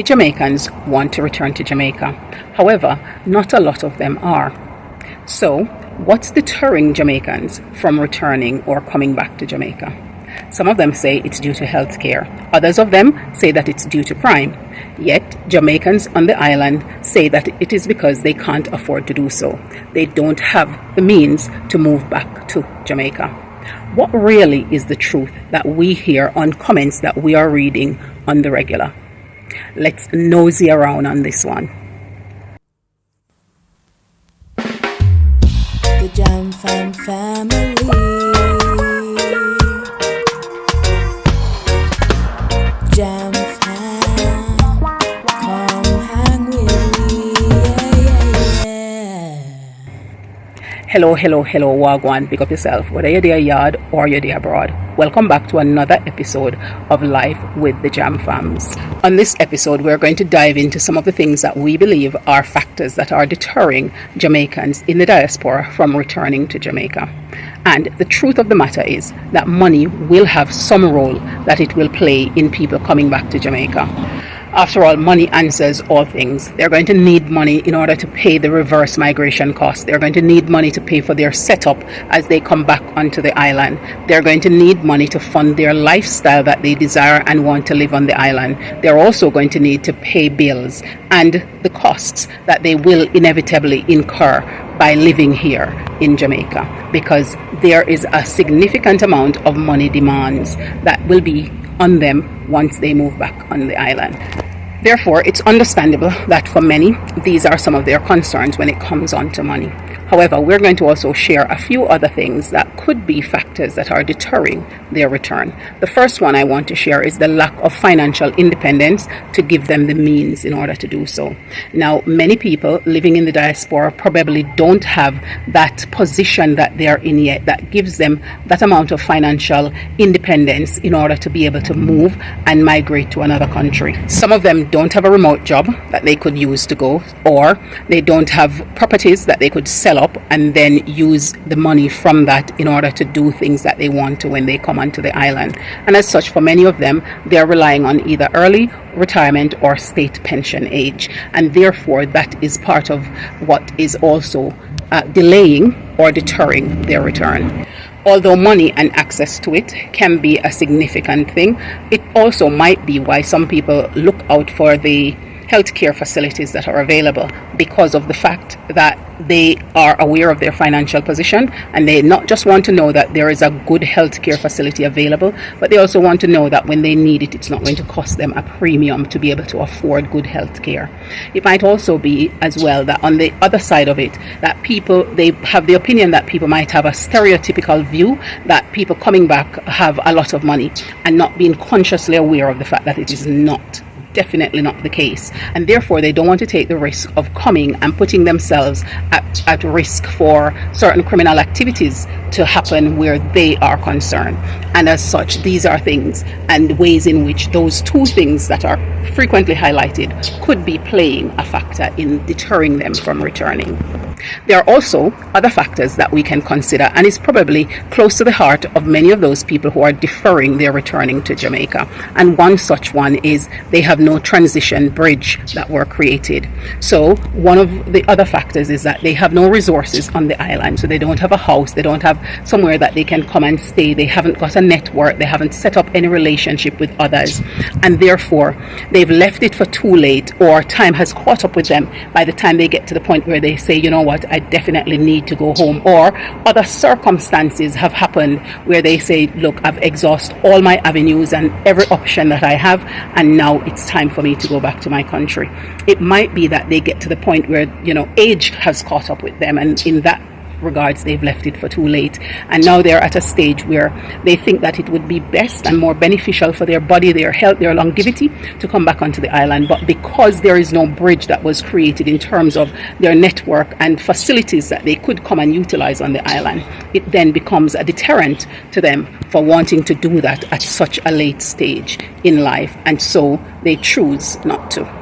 Jamaicans want to return to Jamaica. However, not a lot of them are. So, what's deterring Jamaicans from returning or coming back to Jamaica? Some of them say it's due to health care. Others of them say that it's due to crime. Yet, Jamaicans on the island say that it is because they can't afford to do so. They don't have the means to move back to Jamaica. What really is the truth that we hear on comments that we are reading on the regular? Let's nosy around on this one. The Jam Fam family. Jam Fam, come hang with me. Yeah. Hello, Wagwan. Pick up yourself, whether you're there yard or you're there abroad. Welcome back to another episode of Life with the Jam Fams. On this episode, we're going to dive into some of the things that we believe are factors that are deterring Jamaicans in the diaspora from returning to Jamaica. And the truth of the matter is that money will have some role that it will play in people coming back to Jamaica. After all, money answers all things. They're going to need money in order to pay the reverse migration costs. They're going to need money to pay for their setup as they come back onto the island. They're going to need money to fund their lifestyle that they desire and want to live on the island. They're also going to need to pay bills and the costs that they will inevitably incur by living here in Jamaica, because there is a significant amount of money demands that will be on them once they move back on the island. Therefore, it's understandable that for many, these are some of their concerns when it comes on to money. However, we're going to also share a few other things that could be factors that are deterring their return. The first one I want to share is the lack of financial independence to give them the means in order to do so. Now, many people living in the diaspora probably don't have that position that they are in yet that gives them that amount of financial independence in order to be able to move and migrate to another country. Some of them don't have a remote job that they could use to go, or they don't have properties that they could sell up and then use the money from that in order to do things that they want to when they come onto the island. And as such, for many of them, they're relying on either early retirement or state pension age, and therefore that is part of what is also delaying or deterring their return. Although money and access to it can be a significant thing, it also might be why some people look out for the healthcare facilities that are available, because of the fact that they are aware of their financial position and they not just want to know that there is a good healthcare facility available, but they also want to know that when they need it, it's not going to cost them a premium to be able to afford good healthcare. It might also be as well that on the other side of it, that people, they have the opinion that people might have a stereotypical view that people coming back have a lot of money, and not being consciously aware of the fact that it is definitely not the case, and therefore they don't want to take the risk of coming and putting themselves at risk for certain criminal activities to happen where they are concerned. And as such, these are things and ways in which those two things that are frequently highlighted could be playing a factor in deterring them from returning. There are also other factors that we can consider, and it's probably close to the heart of many of those people who are deferring their returning to Jamaica. And one such one is they have no transition bridge that were created. So one of the other factors is that they have no resources on the island. So they don't have a house, they don't have somewhere that they can come and stay, they haven't got a network, they haven't set up any relationship with others, and therefore they've left it for too late, or time has caught up with them by the time they get to the point where they say, you know what, I definitely need to go home, or other circumstances have happened where they say, look, I've exhausted all my avenues and every option that I have, and now it's time for me to go back to my country. It might be that they get to the point where, age has caught up with them, and in that regards they've left it for too late, and now they're at a stage where they think that it would be best and more beneficial for their body, their health, their longevity to come back onto the island. But because there is no bridge that was created in terms of their network and facilities that they could come and utilize on the island, it then becomes a deterrent to them for wanting to do that at such a late stage in life, and so they choose not to.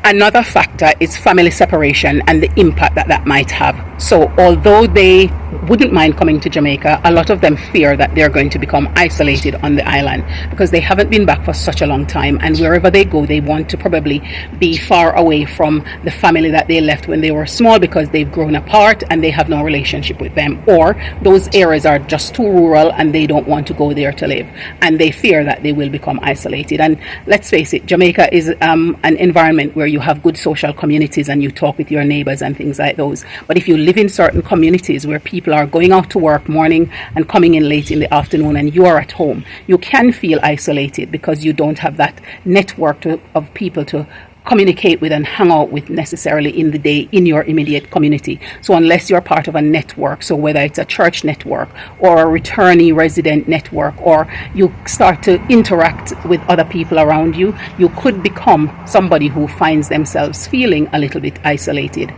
Another factor is family separation and the impact that that might have. So although they wouldn't mind coming to Jamaica, a lot of them fear that they're going to become isolated on the island because they haven't been back for such a long time, and wherever they go they want to probably be far away from the family that they left when they were small because they've grown apart and they have no relationship with them, or those areas are just too rural and they don't want to go there to live, and they fear that they will become isolated. And let's face it, Jamaica is an environment where you have good social communities and you talk with your neighbors and things like those. But if you live in certain communities where people are going out to work morning and coming in late in the afternoon and you are at home, you can feel isolated because you don't have that network of people to communicate with and hang out with necessarily in the day in your immediate community. So unless you're part of a network, so whether it's a church network or a returnee resident network, or you start to interact with other people around you, you could become somebody who finds themselves feeling a little bit isolated,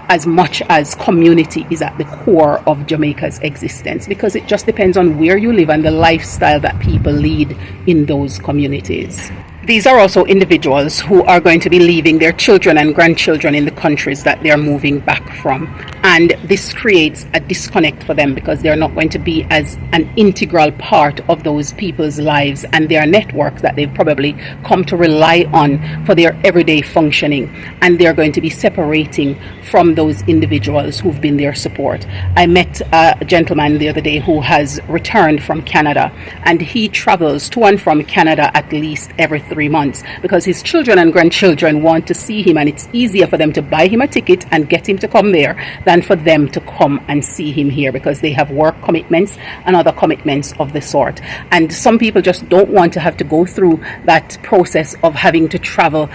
as much as community is at the core of Jamaica's existence, because it just depends on where you live and the lifestyle that people lead in those communities. These are also individuals who are going to be leaving their children and grandchildren in the countries that they are moving back from. And this creates a disconnect for them because they're not going to be as an integral part of those people's lives and their networks that they've probably come to rely on for their everyday functioning. And they're going to be separating from those individuals who've been their support. I met a gentleman the other day who has returned from Canada, and he travels to and from Canada at least every 3 months because his children and grandchildren want to see him, and it's easier for them to buy him a ticket and get him to come there than for them to come and see him here because they have work commitments and other commitments of the sort. And some people just don't want to have to go through that process of having to travel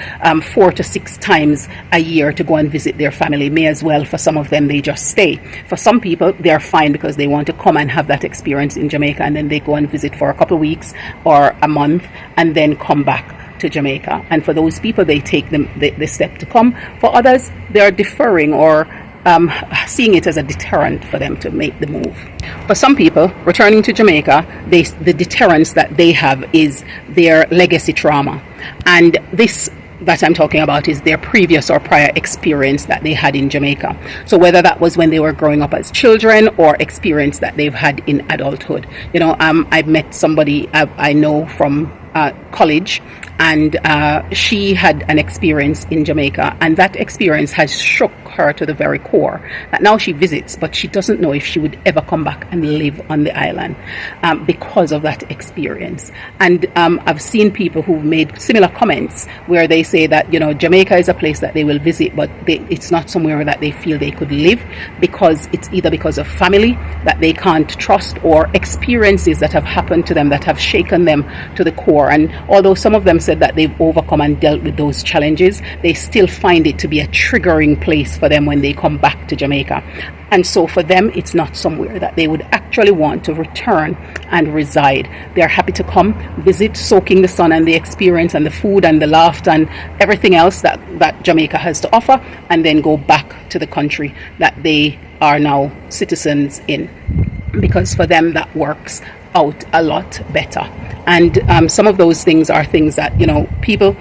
4 to 6 times a year to go and visit their family. May as well, for some of them, they just stay. For some people, they're fine because they want to come and have that experience in Jamaica, and then they go and visit for a couple of weeks or a month and then come back to Jamaica. And for those people, they take the step to come. For others, they are deferring or seeing it as a deterrent for them to make the move. For some people, returning to Jamaica, the deterrence that they have is their legacy trauma. And this that I'm talking about is their previous or prior experience that they had in Jamaica. So whether that was when they were growing up as children or experience that they've had in adulthood. You know, I've met somebody I know from college, and she had an experience in Jamaica, and that experience has shook her to the very core, that now she visits, but she doesn't know if she would ever come back and live on the island because of that experience. And I've seen people who've made similar comments where they say that, you know, Jamaica is a place that they will visit, but it's not somewhere that they feel they could live because it's either because of family that they can't trust or experiences that have happened to them that have shaken them to the core. And although some of them said that they've overcome and dealt with those challenges, they still find it to be a triggering place for them when they come back to Jamaica. And so for them, it's not somewhere that they would actually want to return and reside. They're happy to come, visit, soaking the sun and the experience and the food and the laughter and everything else that Jamaica has to offer, and then go back to the country that they are now citizens in, because for them that works out a lot better. And some of those things are things that, you know, people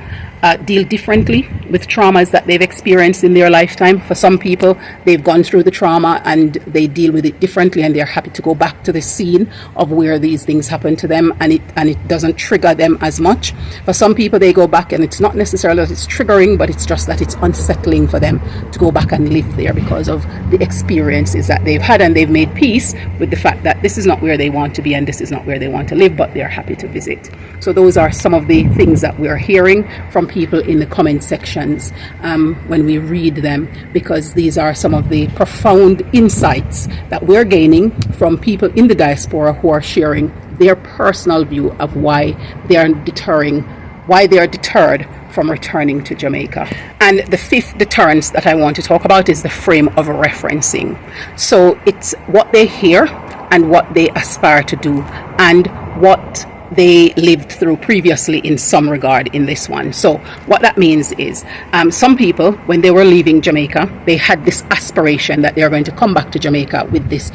deal differently with traumas that they've experienced in their lifetime. For some people, they've gone through the trauma and they deal with it differently, and they're happy to go back to the scene of where these things happen to them, and it doesn't trigger them as much. For some people, they go back and it's not necessarily that it's triggering, but it's just that it's unsettling for them to go back and live there because of the experiences that they've had, and they've made peace with the fact that this is not where they want to be and this is not where they want to live, but they're happy to visit. So those are some of the things that we're hearing from people in the comment sections when we read them, because these are some of the profound insights that we're gaining from people in the diaspora who are sharing their personal view of why they are deterred from returning to Jamaica. And the fifth deterrence that I want to talk about is the frame of referencing. So it's what they hear and what they aspire to do and what they lived through previously in some regard in this one. So what that means is some people, when they were leaving Jamaica, they had this aspiration that they are going to come back to Jamaica with this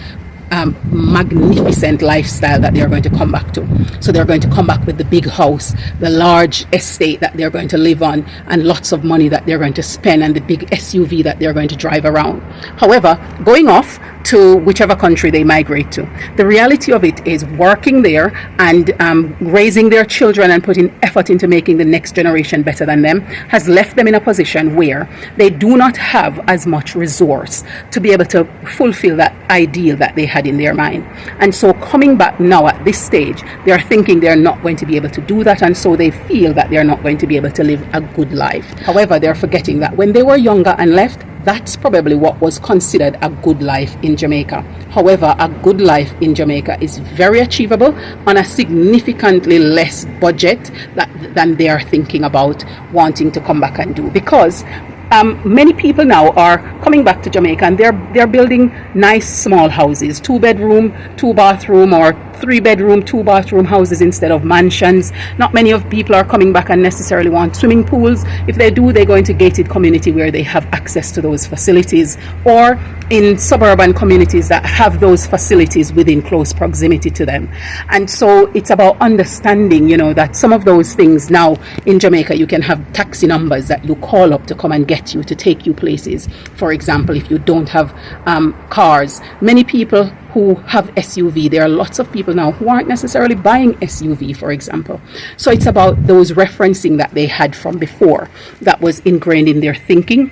magnificent lifestyle that they're going to come back to. So they're going to come back with the big house, the large estate that they're going to live on, and lots of money that they're going to spend, and the big SUV that they're going to drive around. However, going off to whichever country they migrate to, the reality of it is working there and raising their children and putting effort into making the next generation better than them has left them in a position where they do not have as much resource to be able to fulfill that ideal that they had in their mind. And so coming back now at this stage, they are thinking they're not going to be able to do that, and so they feel that they're not going to be able to live a good life. However, they're forgetting that when they were younger and left, that's probably what was considered a good life in Jamaica. However, a good life in Jamaica is very achievable on a significantly less budget than they are thinking about wanting to come back and do, because many people now are coming back to Jamaica and they're building nice small houses, 2-bedroom, 2-bathroom, or 3-bedroom, 2-bathroom houses instead of mansions. Not many of people are coming back and necessarily want swimming pools. If they do, they go into gated community where they have access to those facilities, or in suburban communities that have those facilities within close proximity to them. And so it's about understanding, that some of those things now in Jamaica, you can have taxi numbers that you call up to come and get you, to take you places. For example, if you don't have cars, many people who have SUV, there are lots of people now who aren't necessarily buying SUV, for example. So it's about those referencing that they had from before that was ingrained in their thinking,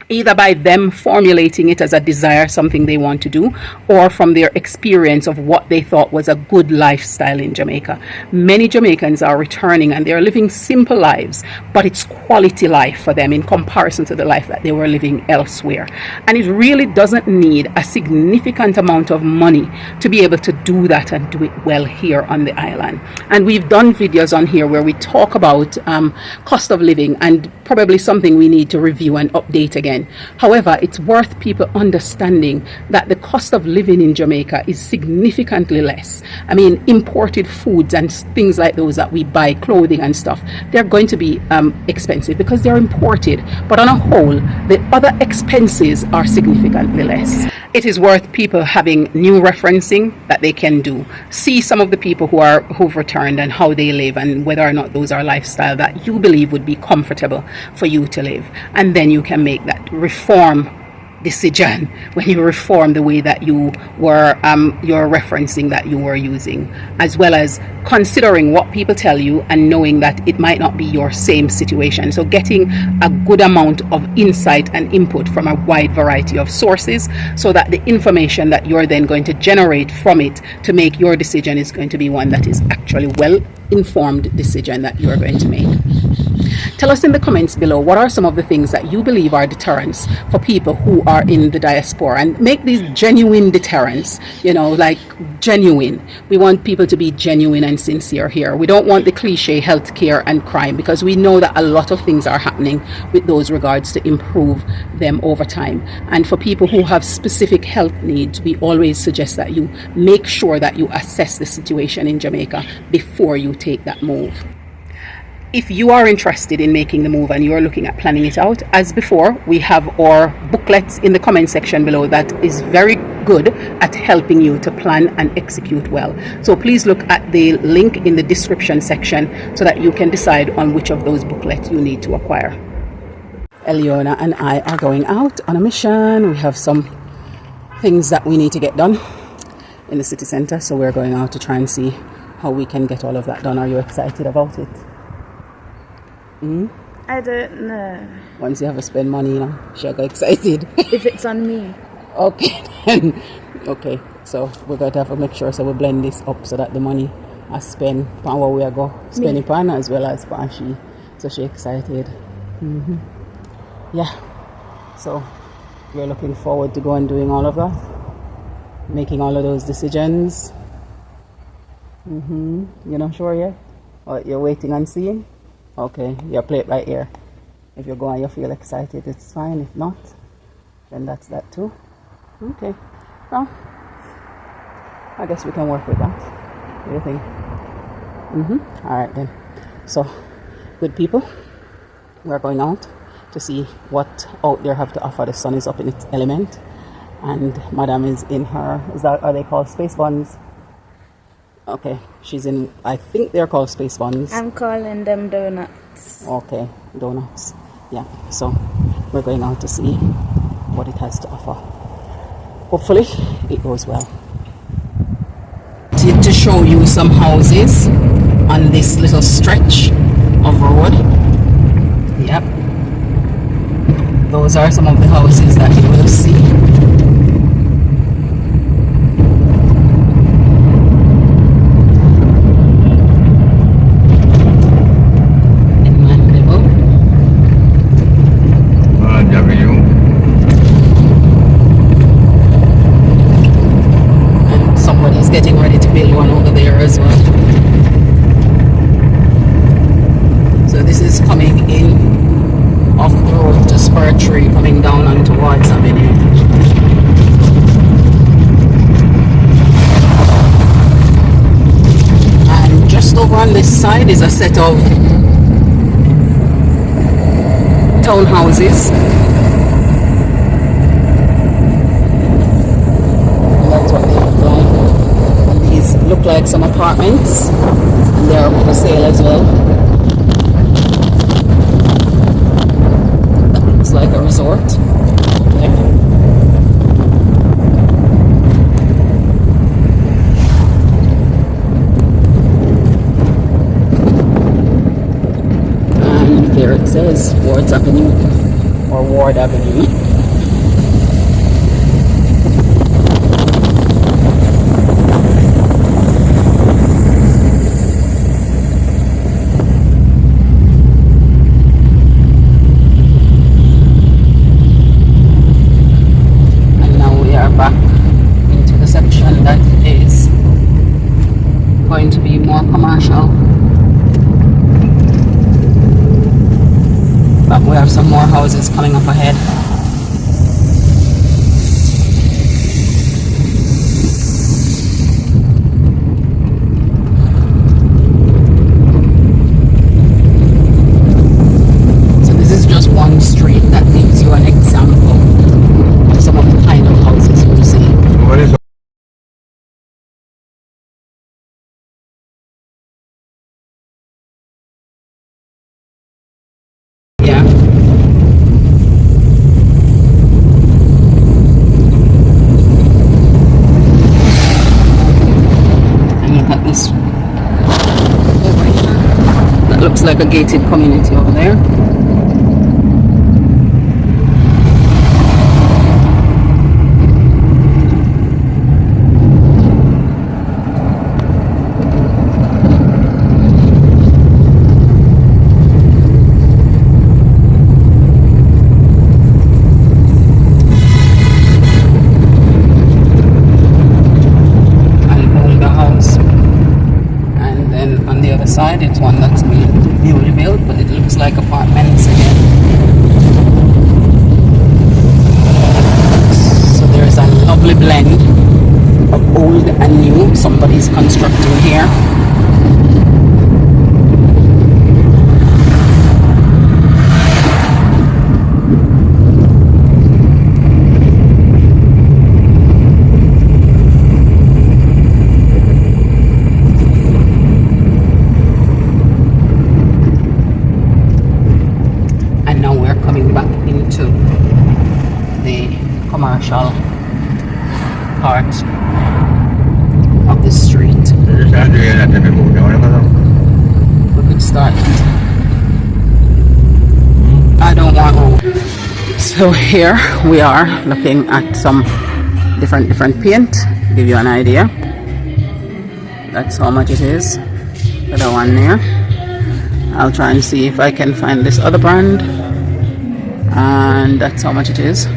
either by them formulating it as a desire, something they want to do, or from their experience of what they thought was a good lifestyle in Jamaica. Many Jamaicans are returning and they're living simple lives, but it's quality life for them in comparison to the life that they were living elsewhere. And it really doesn't need a significant amount of money to be able to do that and do it well here on the island. And we've done videos on here where we talk about cost of living, and probably something we need to review and update again. However, it's worth people understanding that the cost of living in Jamaica is significantly less. I mean, imported foods and things like those that we buy, clothing and stuff, they're going to be expensive because they're imported. But on a whole, the other expenses are significantly less. It is worth people having new referencing that they can do. See some of the people who've returned and how they live, and whether or not those are lifestyle that you believe would be comfortable for you to live. And then you can make that reform decision when you reform the way that you were your referencing that you were using, as well as considering what people tell you and knowing that it might not be your same situation. So getting a good amount of insight and input from a wide variety of sources, so that the information that you're then going to generate from it to make your decision is going to be one that is actually well informed decision that you're going to make. Tell us in the comments below, what are some of the things that you believe are deterrents for people who are in the diaspora, and make these genuine deterrents, like genuine. We want people to be genuine and sincere here. We don't want the cliche healthcare and crime, because we know that a lot of things are happening with those regards to improve them over time. And for people who have specific health needs, we always suggest that you make sure that you assess the situation in Jamaica before you take that move. If you are interested in making the move and you are looking at planning it out, as before, we have our booklets in the comment section below that is very good at helping you to plan and execute well. So please look at the link in the description section so that you can decide on which of those booklets you need to acquire. Eliona and I are going out on a mission. We have some things that we need to get done in the city center, so we're going out to try and see how we can get all of that done. Are you excited about it? I don't know. Once you have to spend money, she'll get excited. If it's on me. Okay, then. Okay, so we're going to have to make sure so we blend this up so that the money I spend on where we are go spending pan as well as pan she. So she excited. Yeah. So we're looking forward to going doing all of that, making all of those decisions. You're not sure yet? Or you're waiting and seeing? Okay, you play it right here. If you go and you feel excited, it's fine. If not, then that's that too. Okay. Well, I guess we can work with that. What do you think? Alright then. So, good people, we're going out to see what out there have to offer. The sun is up in its element, And Madam is in her, are they called space buns? Okay, she's in, I think they're called space buns. I'm calling them donuts. Okay, donuts. Yeah, so we're going out to see what it has to offer. Hopefully it goes well. To show you some houses on this little stretch of road. Yep. Those are some of the houses that you will see. Getting ready to build one over there as well. So this is coming in off the road to Spur Tree, coming down onto Wards Avenue. And just over on this side is a set of townhouses. Look like some apartments, and they're up for sale as well. That looks like a resort. Yeah. And there it says Wards Avenue or Ward Avenue. Going to be more commercial, but we have some more houses coming up ahead. So this is just one street that gives you an example of some of the kind of houses you see. What is Looks like a gated community over there. Side, it's one that's newly built, but it looks like apartments again. So there's a lovely blend of old and new. Somebody's constructing here. Commercial part of the street. We could start. I don't want road. So here we are looking at some different paint. To give you an idea. That's how much it is for the one there. I'll try and see if I can find this other brand. And that's how much it is.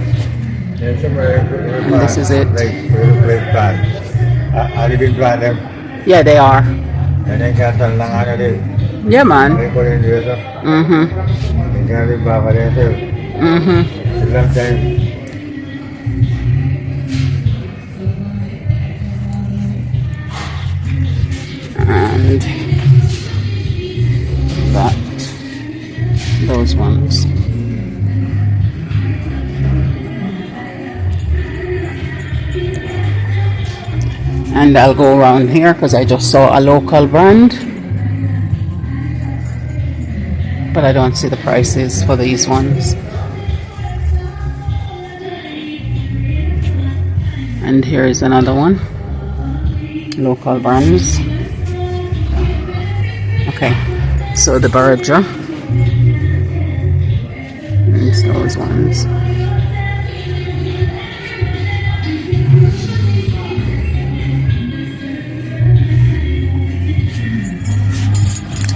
And this is it. Yeah, they are. Yeah, man. And those ones. And I'll go around here because I just saw a local brand, but I don't see the prices for these ones. And here is another one, local brands. Okay, so the Berger, it's those ones.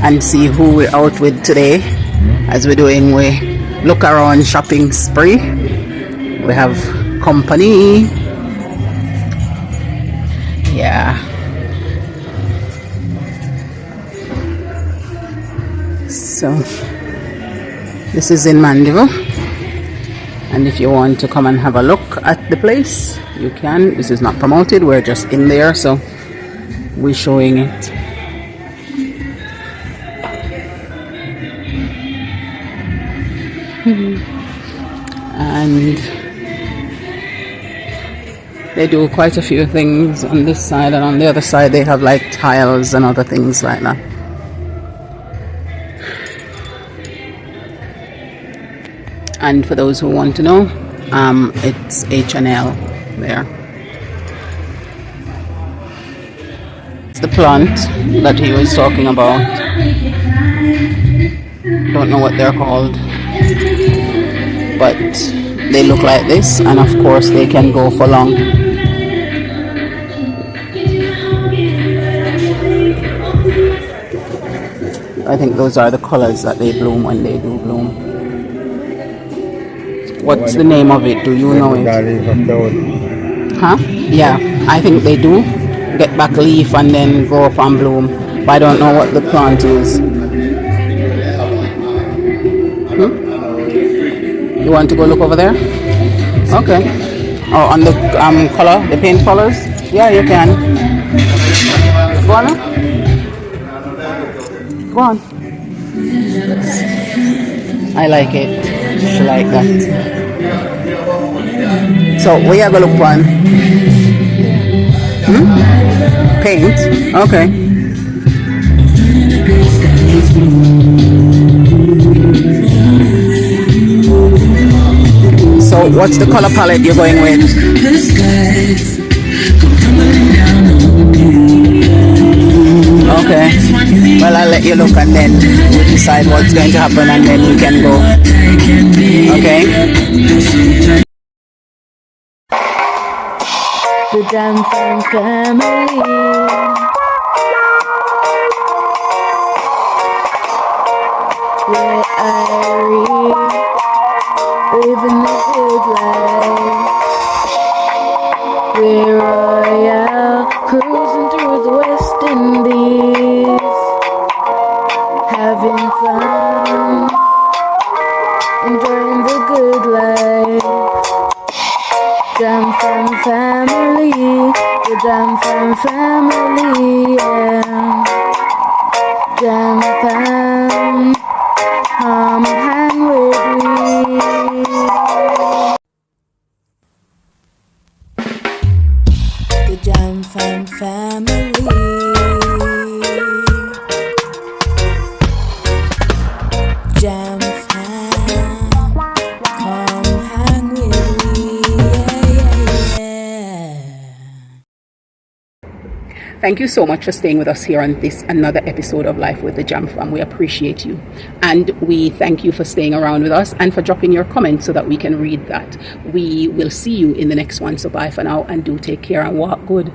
And see who we're out with today. As we're doing, we look around shopping spree. We have company. Yeah. So this is in Mandeville. And if you want to come and have a look at the place, you can. This is not promoted, we're just in there, so we're showing it. And they do quite a few things on this side, and on the other side they have like tiles and other things like that. And for those who want to know, it's H&L there. It's the plant that he was talking about. Don't know what they're called, but they look like this, and of course they can go for long. I think those are the colors that they bloom when they do bloom. What's the name of it? Do you know it? Huh? Yeah, I think they do get back leaf and then grow up and bloom, but I don't know what the plant is. You want to go look over there? Okay. Oh, on the color, the paint colors? Yeah, you can. Go on. Go on. I like it. I like that. So, where you gonna look for? Paint? Okay. So what's the color palette you're going with? Okay. Well, I'll let you look and then we'll decide what's going to happen and then we can go. Okay. The Jamaican family. Where I living the good life. We're royal, cruising through the West Indies, having fun, enjoying the good life. Jam fam family, the Jam fam family, yeah. Jam fam, hang with me. The Jam fam family. Jam fam, come hang with me, yeah. Thank you so much for staying with us here on this another episode of Life with the Jam Fam. We appreciate you, and we thank you for staying around with us and for dropping your comments so that we can read that. We will see you in the next one. So bye for now, and do take care and walk good.